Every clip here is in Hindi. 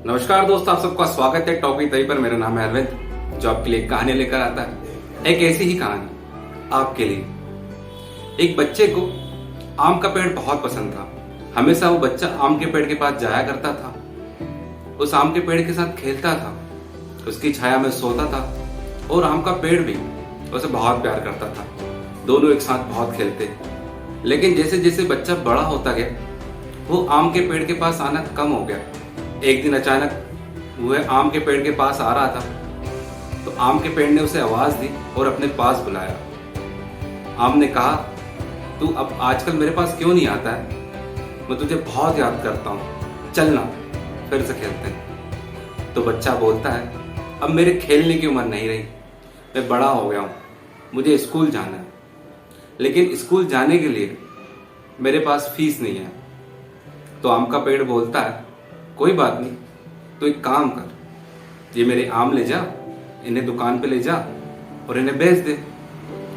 नमस्कार दोस्तों, आप सबका स्वागत है टॉपिक तभी पर। मेरा नाम है अरविंद, जो आपके लिए कहानी लेकर आता है। एक ऐसी ही कहानी आपके लिए। एक बच्चे को आम का पेड़ बहुत पसंद था। हमेशा वो बच्चा आम के पेड़ के पास जाया करता था, उस आम के पेड़ के साथ खेलता था, उसकी छाया में सोता था और आम का पेड़ भी उसे बहुत प्यार करता था। दोनों एक साथ बहुत खेलते। लेकिन जैसे जैसे बच्चा बड़ा होता गया, वो आम के पेड़ के पास आना कम हो गया। एक दिन अचानक वह आम के पेड़ के पास आ रहा था, तो आम के पेड़ ने उसे आवाज दी और अपने पास बुलाया। आम ने कहा, तू अब आजकल मेरे पास क्यों नहीं आता है? मैं तुझे बहुत याद करता हूँ, चलना फिर से खेलते हैं। तो बच्चा बोलता है, अब मेरे खेलने की उम्र नहीं रही, मैं बड़ा हो गया हूँ, मुझे स्कूल जाना है। लेकिन स्कूल जाने के लिए मेरे पास फीस नहीं है। तो आम का पेड़ बोलता है, कोई बात नहीं, तो एक काम कर, ये मेरे आम ले जा, इन्हें दुकान पे ले जा और इन्हें बेच दे,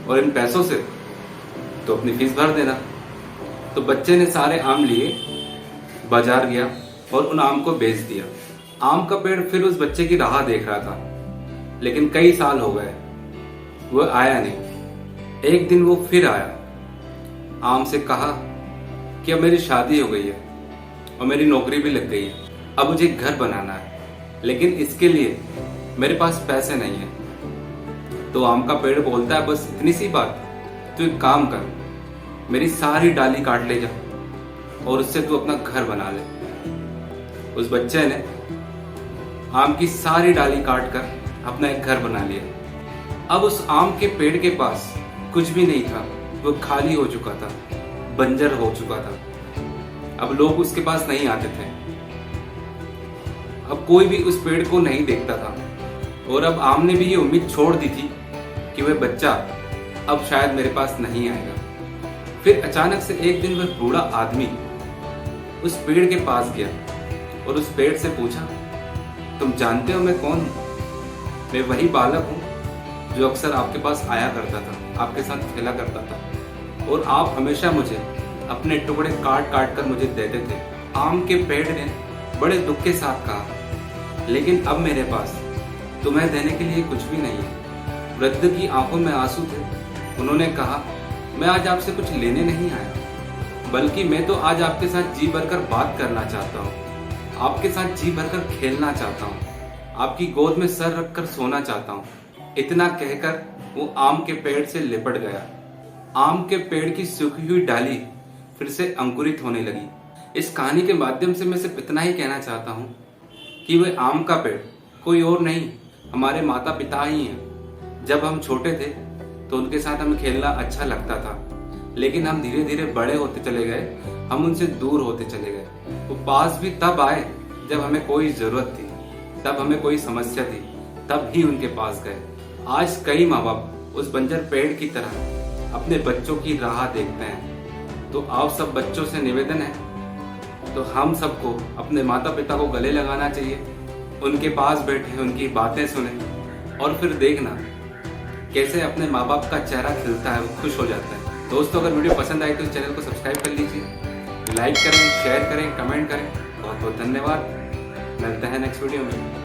और इन पैसों से तो अपनी फीस भर देना। तो बच्चे ने सारे आम लिए, बाजार गया और उन आम को बेच दिया। आम का पेड़ फिर उस बच्चे की राह देख रहा था, लेकिन कई साल हो गए, वह आया नहीं। एक दिन वो फिर आया, आम से कहा कि अब मेरी शादी हो गई है और मेरी नौकरी भी लग गई है, अब मुझे घर बनाना है, लेकिन इसके लिए मेरे पास पैसे नहीं है। तो आम का पेड़ बोलता है, बस इतनी सी बात, तू एक काम कर, मेरी सारी डाली काट ले जा और उससे तू अपना घर बना ले। उस बच्चे ने आम की सारी डाली काट कर अपना एक घर बना लिया। अब उस आम के पेड़ के पास कुछ भी नहीं था, वो खाली हो चुका था, बंजर हो चुका था। अब लोग उसके पास नहीं आते थे, अब कोई भी उस पेड़ को नहीं देखता था, और अब आम ने भी ये उम्मीद छोड़ दी थी कि वह बच्चा अब शायद मेरे पास नहीं आएगा। फिर अचानक से एक दिन वह बूढ़ा आदमी उस पेड़ के पास गया और उस पेड़ से पूछा, तुम जानते हो मैं कौन हूँ? मैं वही बालक हूँ जो अक्सर आपके पास आया करता था, आपके साथ खेला करता था, और आप हमेशा मुझे अपने टुकड़े काट काट कर मुझे देते थे। आम के पेड़ ने बड़े दुख के साथ कहा, लेकिन अब मेरे पास तुम्हें देने के लिए कुछ भी नहीं है। वृद्ध की आंखों में आंसू थे। उन्होंने कहा, मैं आज आपसे कुछ लेने नहीं आया, बल्कि मैं तो आज आपके साथ जी भरकर बात करना चाहता हूँ, आपके साथ जी भरकर खेलना चाहता हूँ, आपकी गोद में सर रखकर सोना चाहता हूँ। इतना कहकर वो आम के पेड़ से लिपट गया। आम के पेड़ की सूखी हुई डाली फिर से अंकुरित होने लगी। इस कहानी के माध्यम से मैं सिर्फ इतना ही कहना चाहता हूँ कि वह आम का पेड़ कोई और नहीं, हमारे माता पिता ही हैं। जब हम छोटे थे तो उनके साथ हमें खेलना अच्छा लगता था, लेकिन हम धीरे धीरे बड़े होते चले गए, हम उनसे दूर होते चले गए। वो पास भी तब आए जब हमें कोई जरूरत थी, तब हमें कोई समस्या थी, तब ही उनके पास गए। आज कई माँ बाप उस बंजर पेड़ की तरह अपने बच्चों की राह देखते हैं। तो आप सब बच्चों से निवेदन है, तो हम सबको अपने माता पिता को गले लगाना चाहिए, उनके पास बैठे उनकी बातें सुने, और फिर देखना कैसे अपने माँ बाप का चेहरा खिलता है, वो खुश हो जाता है। दोस्तों, अगर वीडियो पसंद आई तो चैनल को सब्सक्राइब कर लीजिए, लाइक करें, शेयर करें, कमेंट करें। बहुत बहुत धन्यवाद। मिलते हैं नेक्स्ट वीडियो में।